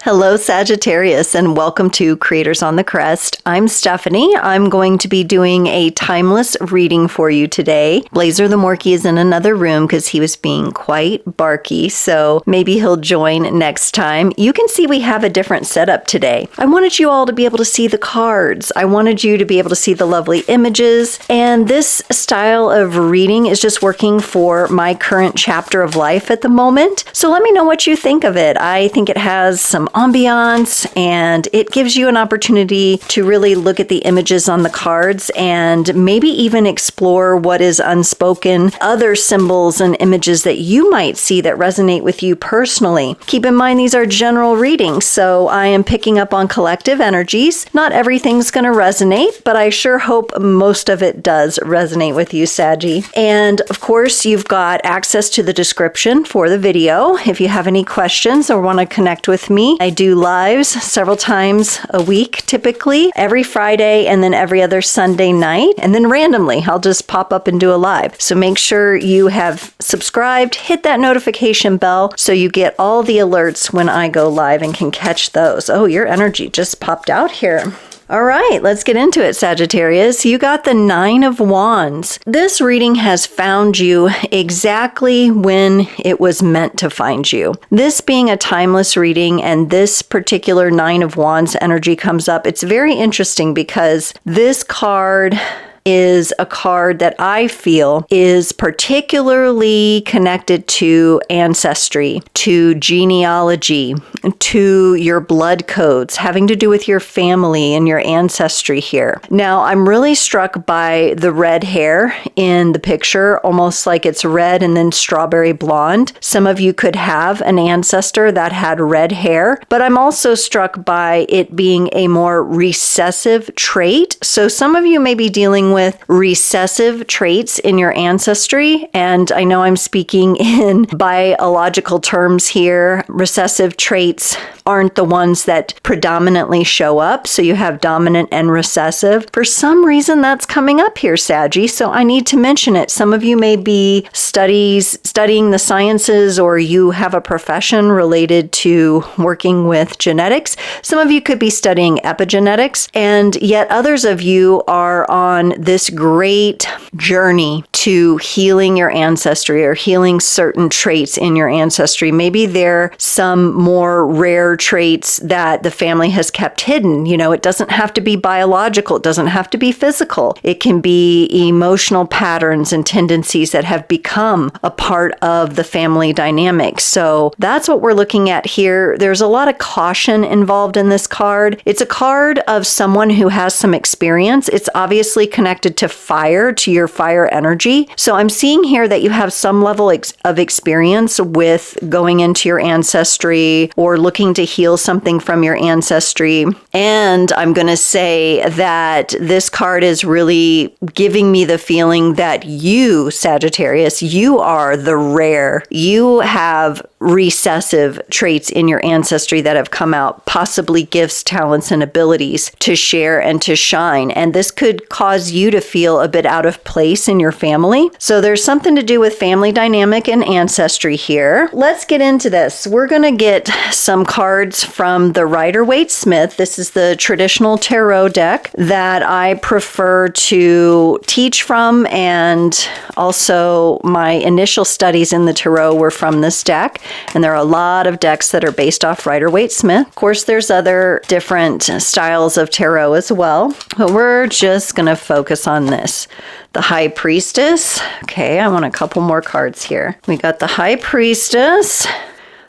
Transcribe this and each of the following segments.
Hello, Sagittarius, and welcome to Creators on the Crest. I'm Stephanie. I'm going to be doing a timeless reading for you today. Blazer the Morkie is in another room because he was being quite barky, so maybe he'll join next time. You can see we have a different setup today. I wanted you all to be able to see the cards. I wanted you to be able to see the lovely images, and this style of reading is just working for my current chapter of life at the moment. So let me know what you think of it. I think it has some ambiance, and it gives you an opportunity to really look at the images on the cards and maybe even explore what is unspoken, other symbols and images that you might see that resonate with you personally. Keep in mind these are general readings, so I am picking up on collective energies. Not everything's going to resonate, but I sure hope most of it does resonate with you, Saggy. And of course, you've got access to the description for the video. If you have any questions or want to connect with me, I do lives several times a week, typically every Friday and then every other Sunday night. And then randomly, I'll just pop up and do a live. So make sure you have subscribed, hit that notification bell so you get all the alerts when I go live and can catch those. Oh, your energy just popped out here. All right, let's get into it, Sagittarius. You got the Nine of Wands. This reading has found you exactly when it was meant to find you. This being a timeless reading and this particular Nine of Wands energy comes up, it's very interesting because this card is a card that I feel is particularly connected to ancestry, to genealogy, to your blood codes, having to do with your family and your ancestry here. Now, I'm really struck by the red hair in the picture, almost like it's red and then strawberry blonde. Some of you could have an ancestor that had red hair, but I'm also struck by it being a more recessive trait. So some of you may be dealing with recessive traits in your ancestry, and I know I'm speaking in biological terms here. Recessive traits aren't the ones that predominantly show up, so you have dominant and recessive. For some reason, that's coming up here, Saggy, so I need to mention it. Some of you may be studying the sciences, or you have a profession related to working with genetics. Some of you could be studying epigenetics, and yet others of you are on this great journey to healing your ancestry or healing certain traits in your ancestry. Maybe there are some more rare traits that the family has kept hidden. You know, it doesn't have to be biological. It doesn't have to be physical. It can be emotional patterns and tendencies that have become a part of the family dynamic. So that's what we're looking at here. There's a lot of caution involved in this card. It's a card of someone who has some experience. It's obviously connected to fire, to your fire energy. So I'm seeing here that you have some level of experience with going into your ancestry or looking to heal something from your ancestry. And I'm going to say that this card is really giving me the feeling that you, Sagittarius, you are the rare. You have recessive traits in your ancestry that have come out, possibly gifts, talents, and abilities to share and to shine. And this could cause you to feel a bit out of place in your family. So there's something to do with family dynamic and ancestry here. Let's get into this. We're going to get some cards from the Rider-Waite-Smith. This is the traditional tarot deck that I prefer to teach from, and also my initial studies in the tarot were from this deck. And there are a lot of decks that are based off Rider-Waite-Smith. Of course, there's other different styles of tarot as well, but we're just going to focus on this. The High Priestess. Okay, I want a couple more cards here. We got the High Priestess,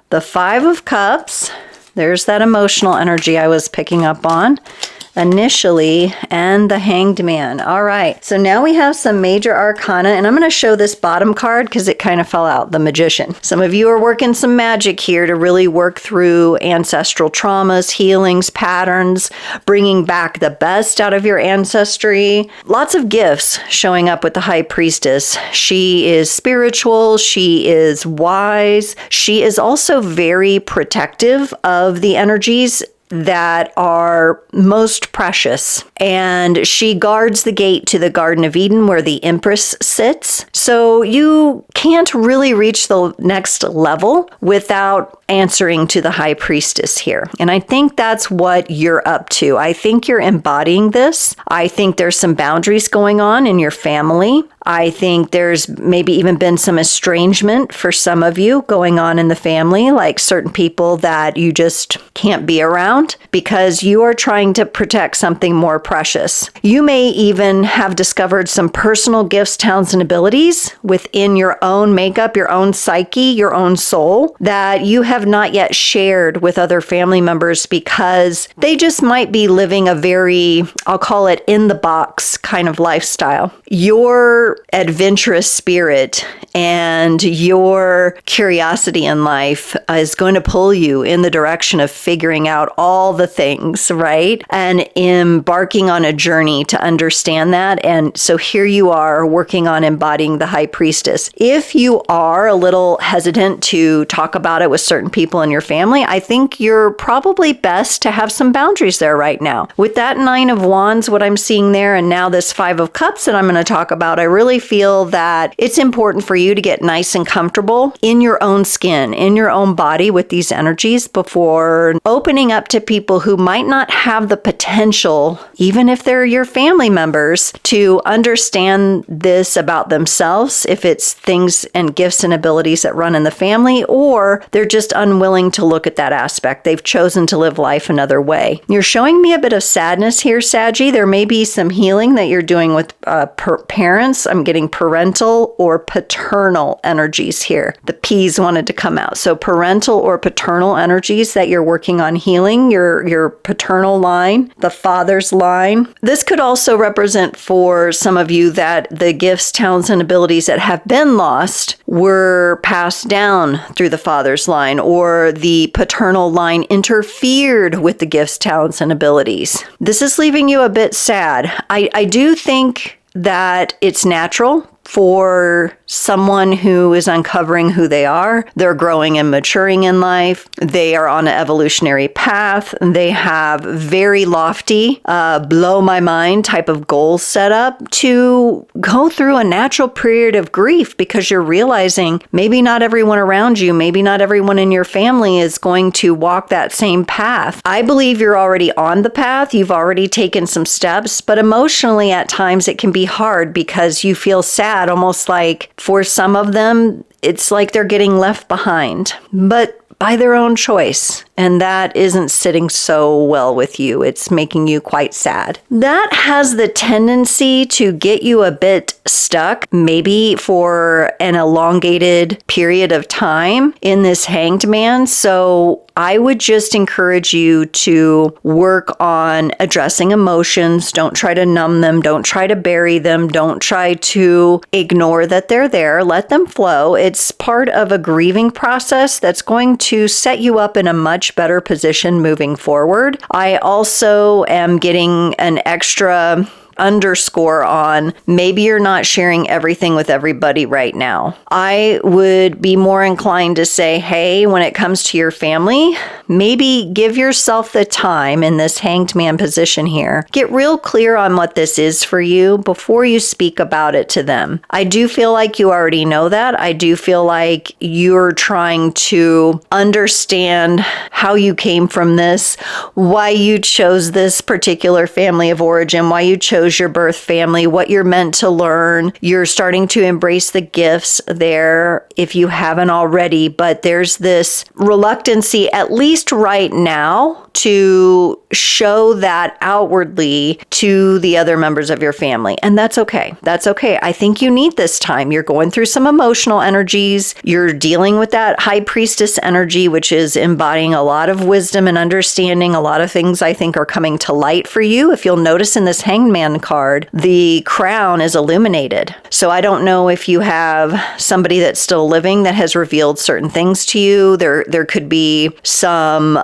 the Five of Cups. There's that emotional energy I was picking up on initially, and the Hanged Man. All right, so now we have some major arcana, and I'm going to show this bottom card because it kind of fell out, the Magician. Some of you are working some magic here to really work through ancestral traumas, healings, patterns, bringing back the best out of your ancestry. Lots of gifts showing up with the High Priestess. She is spiritual, she is wise, she is also very protective of the energies that are most precious. And she guards the gate to the Garden of Eden where the Empress sits. So you can't really reach the next level without answering to the High Priestess here. And I think that's what you're up to. I think you're embodying this. I think there's some boundaries going on in your family. I think there's maybe even been some estrangement for some of you going on in the family, like certain people that you just can't be around because you are trying to protect something more precious. You may even have discovered some personal gifts, talents, and abilities within your own makeup, your own psyche, your own soul that you have not yet shared with other family members because they just might be living a very, I'll call it in the box kind of lifestyle. Your adventurous spirit and your curiosity in life is going to pull you in the direction of figuring out all the things, right? And embarking on a journey to understand that. And so here you are working on embodying the High Priestess. If you are a little hesitant to talk about it with certain people in your family, I think you're probably best to have some boundaries there right now. With that Nine of Wands, what I'm seeing there, and now this Five of Cups that I'm going to talk about, I really feel that it's important for you to get nice and comfortable in your own skin, in your own body with these energies before opening up to people who might not have the potential, even if they're your family members, to understand this about themselves, if it's things and gifts and abilities that run in the family, or they're just unwilling to look at that aspect. They've chosen to live life another way. You're showing me a bit of sadness here, Saggy. There may be some healing that you're doing with parents. I'm getting parental or paternal energies here. The P's wanted to come out. So parental or paternal energies that you're working on healing, your paternal line, the father's line. This could also represent for some of you that the gifts, talents, and abilities that have been lost were passed down through the father's line, or the paternal line interfered with the gifts, talents, and abilities. This is leaving you a bit sad. I do think that it's natural for someone who is uncovering who they are. They're growing and maturing in life. They are on an evolutionary path. They have very lofty, blow my mind type of goals set up to go through a natural period of grief because you're realizing maybe not everyone around you, maybe not everyone in your family is going to walk that same path. I believe you're already on the path. You've already taken some steps, but emotionally at times it can be hard because you feel sad, almost like for some of them, it's like they're getting left behind, but by their own choice. And that isn't sitting so well with you. It's making you quite sad. That has the tendency to get you a bit stuck, maybe for an elongated period of time in this Hanged Man. So I would just encourage you to work on addressing emotions. Don't try to numb them. Don't try to bury them. Don't try to ignore that they're there. Let them flow. It's part of a grieving process that's going to set you up in a much better position moving forward. I also am getting an extra underscore on maybe you're not sharing everything with everybody right now. I would be more inclined to say, hey, when it comes to your family, maybe give yourself the time in this Hanged Man position here. Get real clear on what this is for you before you speak about it to them. I do feel like you already know that. I do feel like you're trying to understand how you came from this, why you chose this particular family of origin, why you chose your birth family, what you're meant to learn. You're starting to embrace the gifts there if you haven't already, but there's this reluctancy, at least right now, to show that outwardly to the other members of your family. And that's okay. That's okay. I think you need this time. You're going through some emotional energies. You're dealing with that High Priestess energy, which is embodying a lot of wisdom and understanding. A lot of things I think are coming to light for you. If you'll notice in this Hanged Man Hangman card, the crown is illuminated. So I don't know if you have somebody that's still living that has revealed certain things to you. There could be some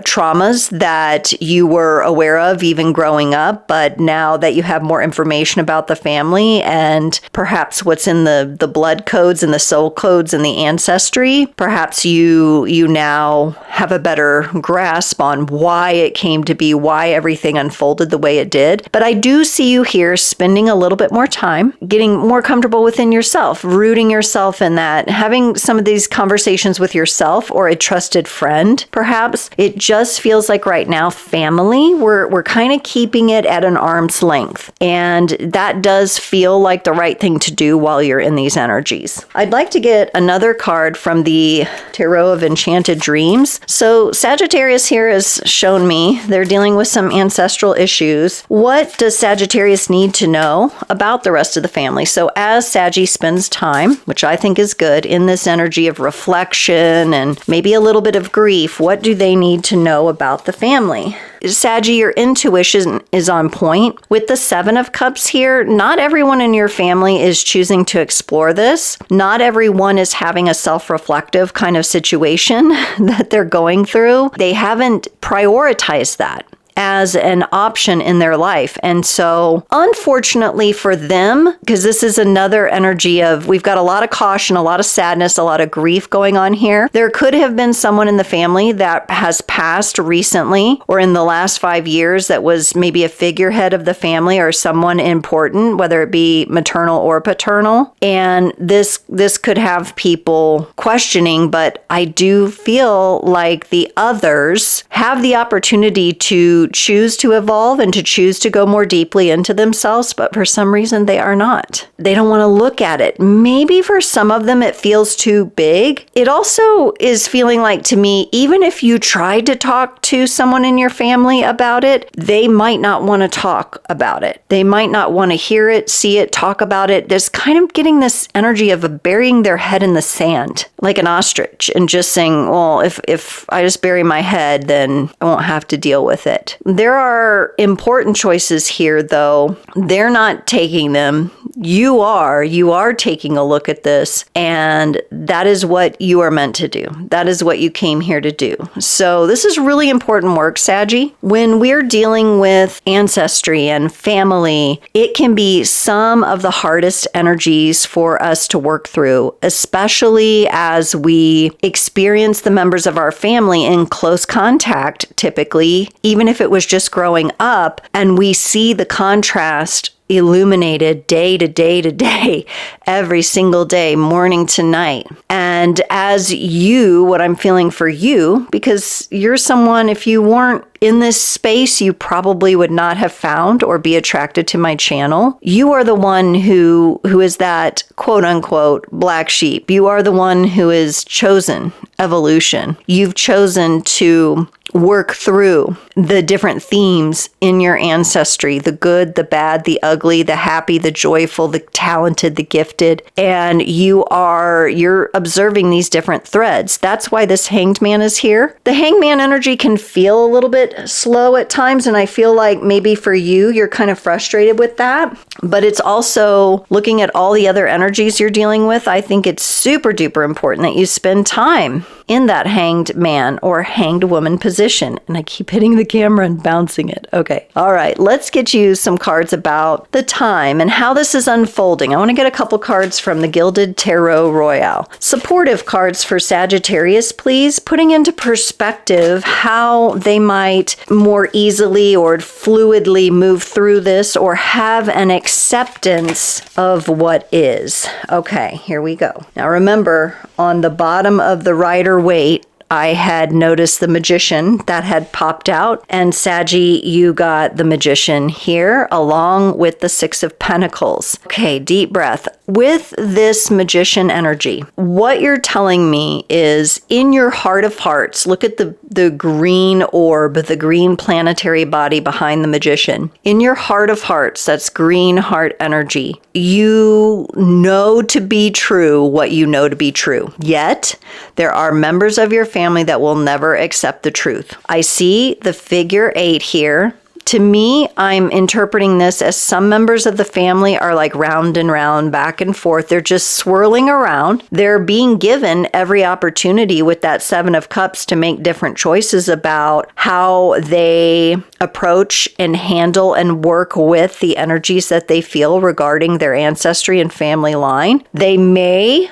traumas that you were aware of even growing up, but now that you have more information about the family and perhaps what's in the blood codes and the soul codes and the ancestry, perhaps you now have a better grasp on why it came to be, why everything unfolded the way it did. But I do see you here spending a little bit more time, getting more comfortable within yourself, rooting yourself in that, having some of these conversations with yourself or a trusted friend, perhaps. It just feels like right now, family, we're kind of keeping it at an arm's length. And that does feel like the right thing to do while you're in these energies. I'd like to get another card from the Tarot of Enchanted Dreams. So Sagittarius here has shown me they're dealing with some ancestral issues. What does Sagittarius need to know about the rest of the family? So as Saggy spends time, which I think is good, in this energy of reflection and maybe a little bit of grief, what do they need to know about the family? Saggy, your intuition is on point. With the Seven of Cups here, not everyone in your family is choosing to explore this. Not everyone is having a self-reflective kind of situation that they're going through. They haven't prioritized that as an option in their life. And so unfortunately for them, because this is another energy of, we've got a lot of caution, a lot of sadness, a lot of grief going on here. There could have been someone in the family that has passed recently or in the last 5 years that was maybe a figurehead of the family or someone important, whether it be maternal or paternal. And this could have people questioning, but I do feel like the others have the opportunity to choose to evolve and to choose to go more deeply into themselves, but for some reason they are not. They don't want to look at it. Maybe for some of them it feels too big. It also is feeling like, to me, even if you tried to talk to someone in your family about it, they might not want to talk about it. They might not want to hear it, see it, talk about it. There's kind of getting this energy of burying their head in the sand, like an ostrich, and just saying, well, if I just bury my head, then I won't have to deal with it. There are important choices here, though. They're not taking them. You are taking a look at this, and that is what you are meant to do. That is what you came here to do. So this is really important work, Saggy. When we're dealing with ancestry and family, it can be some of the hardest energies for us to work through, especially as we experience the members of our family in close contact, typically, even if it was just growing up, and we see the contrast illuminated day to day to day, every single day, morning to night. And as you, what I'm feeling for you, because you're someone, if you weren't in this space, you probably would not have found or be attracted to my channel. You are the one who is that quote unquote black sheep. You are the one who has chosen evolution. You've chosen to work through the different themes in your ancestry, the good, the bad, the ugly, the happy, the joyful, the talented, the gifted, and you're observing these different threads. That's why this Hanged Man is here. The Hangman energy can feel a little bit slow at times, and I feel like maybe for you, you're kind of frustrated with that, but it's also looking at all the other energies you're dealing with. I think it's super duper important that you spend time in that hanged man or hanged woman position. And I keep hitting the camera and bouncing it. Okay. All right. Let's get you some cards about the time and how this is unfolding. I want to get a couple cards from the Gilded Tarot Royale. Supportive cards for Sagittarius, please. Putting into perspective how they might more easily or fluidly move through this or have an acceptance of what is. Okay. Here we go. Now remember, on the bottom of the Rider Waite, I had noticed the Magician that had popped out, and Saggy, you got the Magician here along with the Six of Pentacles. Okay, deep breath. With this Magician energy, what you're telling me is, in your heart of hearts, look at the green orb, the green planetary body behind the Magician. In your heart of hearts, that's green heart energy, you know to be true what you know to be true. Yet, there are members of your family that will never accept the truth. I see the figure 8 here. To me, I'm interpreting this as some members of the family are like round and round, back and forth. They're just swirling around. They're being given every opportunity with that Seven of Cups to make different choices about how they approach and handle and work with the energies that they feel regarding their ancestry and family line.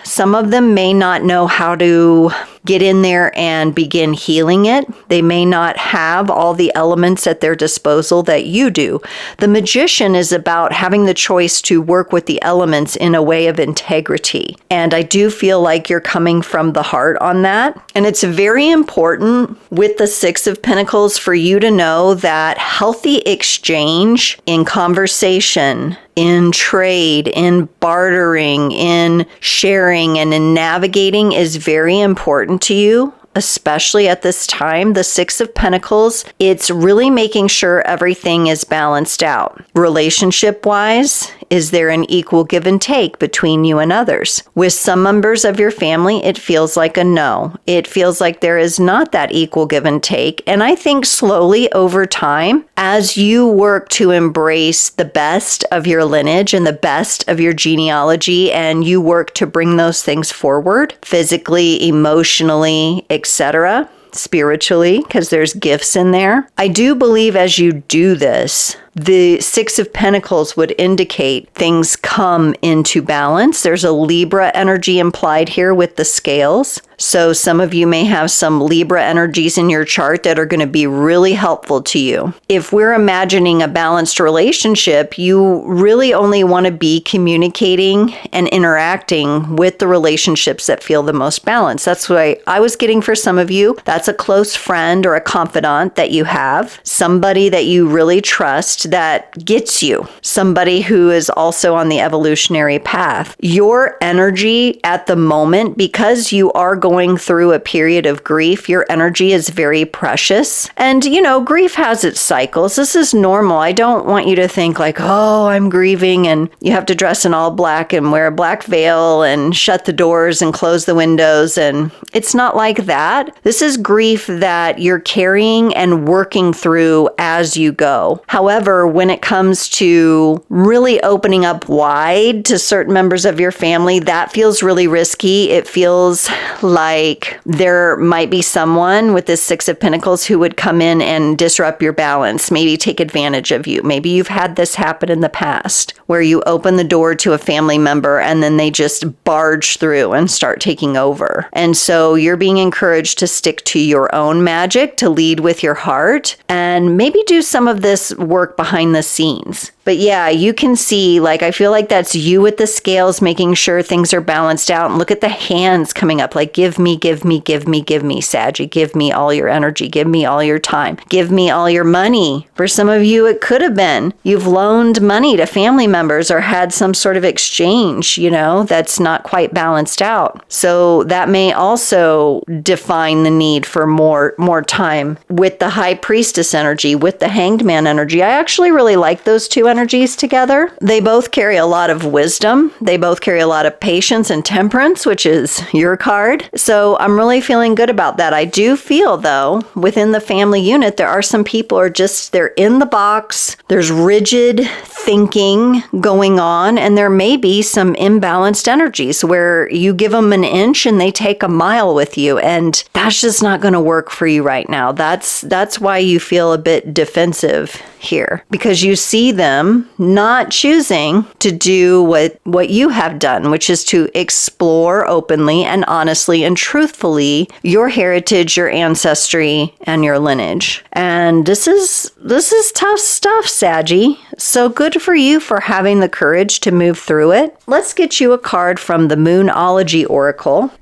Some of them may not know how to get in there and begin healing it. They may not have all the elements at their disposal that you do. The Magician is about having the choice to work with the elements in a way of integrity. And I do feel like you're coming from the heart on that. And it's very important with the Six of Pentacles for you to know that healthy exchange in conversation, in trade, in bartering, in sharing, and in navigating is very important to you, especially at this time. The Six of Pentacles, it's really making sure everything is balanced out. Relationship-wise, is there an equal give and take between you and others? With some members of your family, it feels like a no. It feels like there is not that equal give and take. And I think slowly over time, as you work to embrace the best of your lineage and the best of your genealogy, and you work to bring those things forward, physically, emotionally, etc., spiritually, because there's gifts in there. I do believe as you do this, the Six of Pentacles would indicate things come into balance. There's a Libra energy implied here with the scales. So some of you may have some Libra energies in your chart that are going to be really helpful to you. If we're imagining a balanced relationship, you really only want to be communicating and interacting with the relationships that feel the most balanced. That's what I was getting for some of you. That's a close friend or a confidant that you have, somebody that you really trust that gets you, somebody who is also on the evolutionary path. Your energy at the moment, because you are going through a period of grief, your energy is very precious. And, grief has its cycles. This is normal. I don't want you to think like, oh, I'm grieving and you have to dress in all black and wear a black veil and shut the doors and close the windows. And it's not like that. This is grief that you're carrying and working through as you go. However, when it comes to really opening up wide to certain members of your family, that feels really risky. It feels like there might be someone with this Six of Pentacles who would come in and disrupt your balance, maybe take advantage of you. Maybe you've had this happen in the past where you open the door to a family member and then they just barge through and start taking over. And so you're being encouraged to stick to your own magic, to lead with your heart, and maybe do some of this work behind the scenes. But yeah, you can see, I feel like that's you with the scales, making sure things are balanced out. And look at the hands coming up, like, give me, give me, give me, give me, Saggy. Give me all your energy. Give me all your time. Give me all your money. For some of you, it could have been you've loaned money to family members or had some sort of exchange, that's not quite balanced out. So that may also define the need for more time. With the High Priestess energy, with the Hanged Man energy, I actually really like those two energies together. They both carry a lot of wisdom. They both carry a lot of patience and temperance, which is your card. So I'm really feeling good about that. I do feel, though, within the family unit, there are some people who are they're in the box. There's rigid thinking going on, and there may be some imbalanced energies where you give them an inch and they take a mile with you, and that's just not going to work for you right now. That's why you feel a bit defensive here, because you see them not choosing to do what you have done, which is to explore openly and honestly and truthfully your heritage, your ancestry, and your lineage. And this is tough stuff, Saggy. So good for you for having the courage to move through it. Let's get you a card from the Moonology Oracle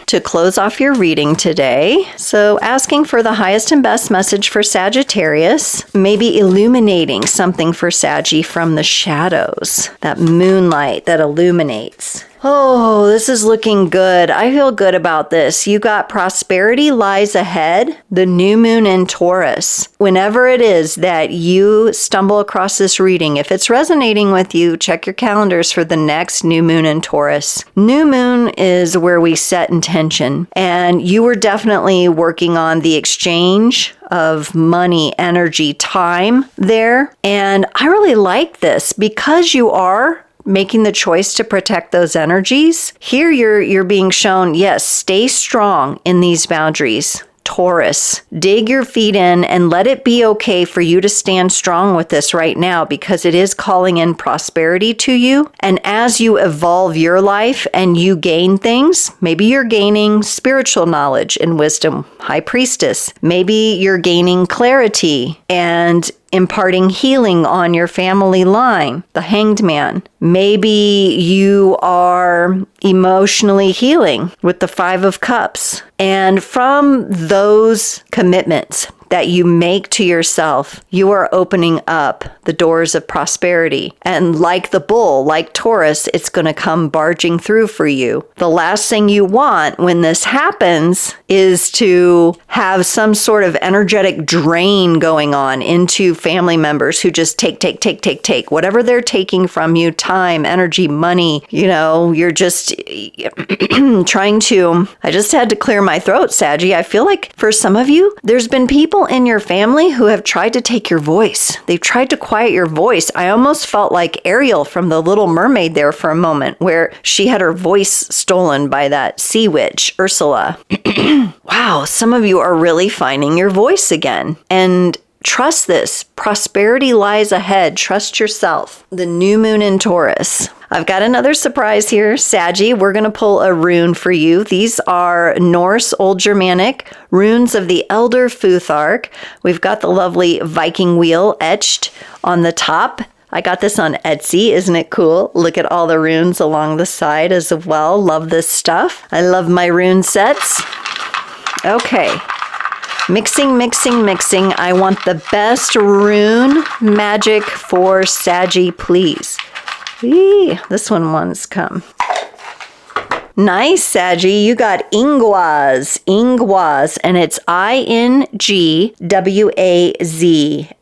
to close off your reading today. So asking for the highest and best message for Sagittarius, maybe illuminating something for Saggy from the shadows, that moonlight that illuminates. Oh, this is looking good. I feel good about this. You got prosperity lies ahead, the new moon in Taurus. Whenever it is that you stumble across this reading, if it's resonating with you, check your calendars for the next new moon in Taurus. New moon is where we set intention, and you were definitely working on the exchange of money, energy, time there. And I really like this because you are making the choice to protect those energies. Here you're being shown, yes, stay strong in these boundaries. Taurus, dig your feet in and let it be okay for you to stand strong with this right now because it is calling in prosperity to you. And as you evolve your life and you gain things, maybe you're gaining spiritual knowledge and wisdom, High Priestess. Maybe you're gaining clarity and imparting healing on your family line, the Hanged Man. Maybe you are emotionally healing with the Five of Cups. And from those commitments that you make to yourself, you are opening up the doors of prosperity. And like the bull, like Taurus, it's going to come barging through for you. The last thing you want when this happens is to have some sort of energetic drain going on into family members who just take. Whatever they're taking from you, time, energy, money, you're just trying to... I just had to clear my throat, Saggy. I feel like for some of you, there's been people in your family who have tried to take your voice. They've tried to quiet your voice. I almost felt like Ariel from The Little Mermaid there for a moment, where she had her voice stolen by that sea witch, Ursula. Wow, some of you are really finding your voice again. And trust this. Prosperity lies ahead. Trust yourself. The new moon in Taurus. I've got another surprise here, Saggy. We're going to pull a rune for you. These are Norse Old Germanic runes of the Elder Futhark. We've got the lovely Viking wheel etched on the top. I got this on Etsy. Isn't it cool? Look at all the runes along the side as well. Love this stuff. I love my rune sets. Okay. Mixing. I want the best rune magic for Saggy, please. This one's come. Nice, Saggy. You got Ingwaz, and it's Ingwaz,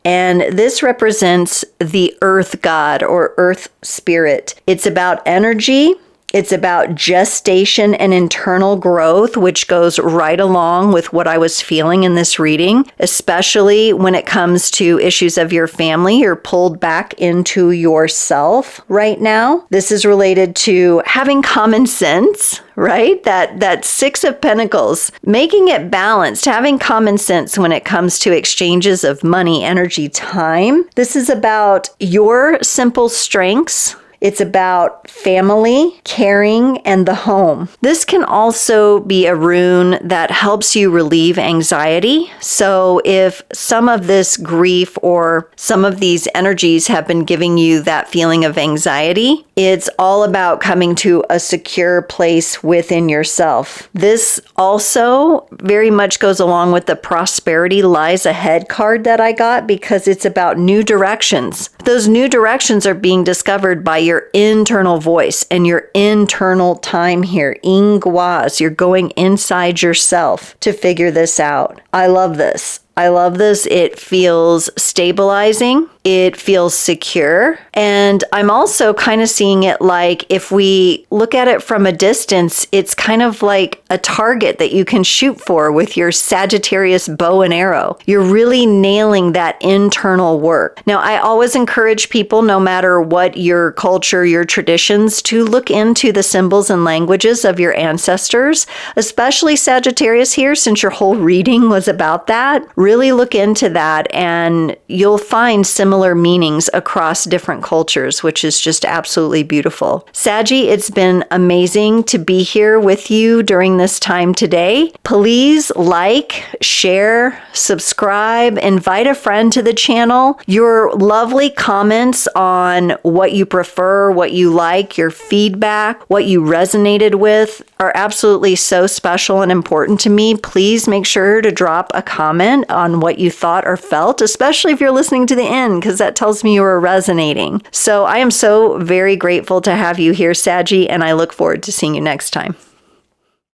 and this represents the earth god or earth spirit. It's about energy. It's about gestation and internal growth, which goes right along with what I was feeling in this reading, especially when it comes to issues of your family. You're pulled back into yourself right now. This is related to having common sense, right? That Six of Pentacles, making it balanced, having common sense when it comes to exchanges of money, energy, time. This is about your simple strengths. It's about family, caring, and the home. This can also be a rune that helps you relieve anxiety. So if some of this grief or some of these energies have been giving you that feeling of anxiety, it's all about coming to a secure place within yourself. This also very much goes along with the Prosperity Lies Ahead card that I got because it's about new directions. Those new directions are being discovered by your internal voice and your internal time here. Ingwaz, you're going inside yourself to figure this out. I love this. It feels stabilizing. It feels secure. And I'm also kind of seeing it like if we look at it from a distance, it's kind of like a target that you can shoot for with your Sagittarius bow and arrow. You're really nailing that internal work. Now, I always encourage people, no matter what your culture, your traditions, to look into the symbols and languages of your ancestors, especially Sagittarius here, since your whole reading was about that. Really look into that and you'll find similar meanings across different cultures, which is just absolutely beautiful. Saggy, it's been amazing to be here with you during this time today. Please like, share, subscribe, invite a friend to the channel. Your lovely comments on what you prefer, what you like, your feedback, what you resonated with are absolutely so special and important to me. Please make sure to drop a comment on what you thought or felt, especially if you're listening to the end, because that tells me you are resonating. So I am so very grateful to have you here, Saggy, and I look forward to seeing you next time.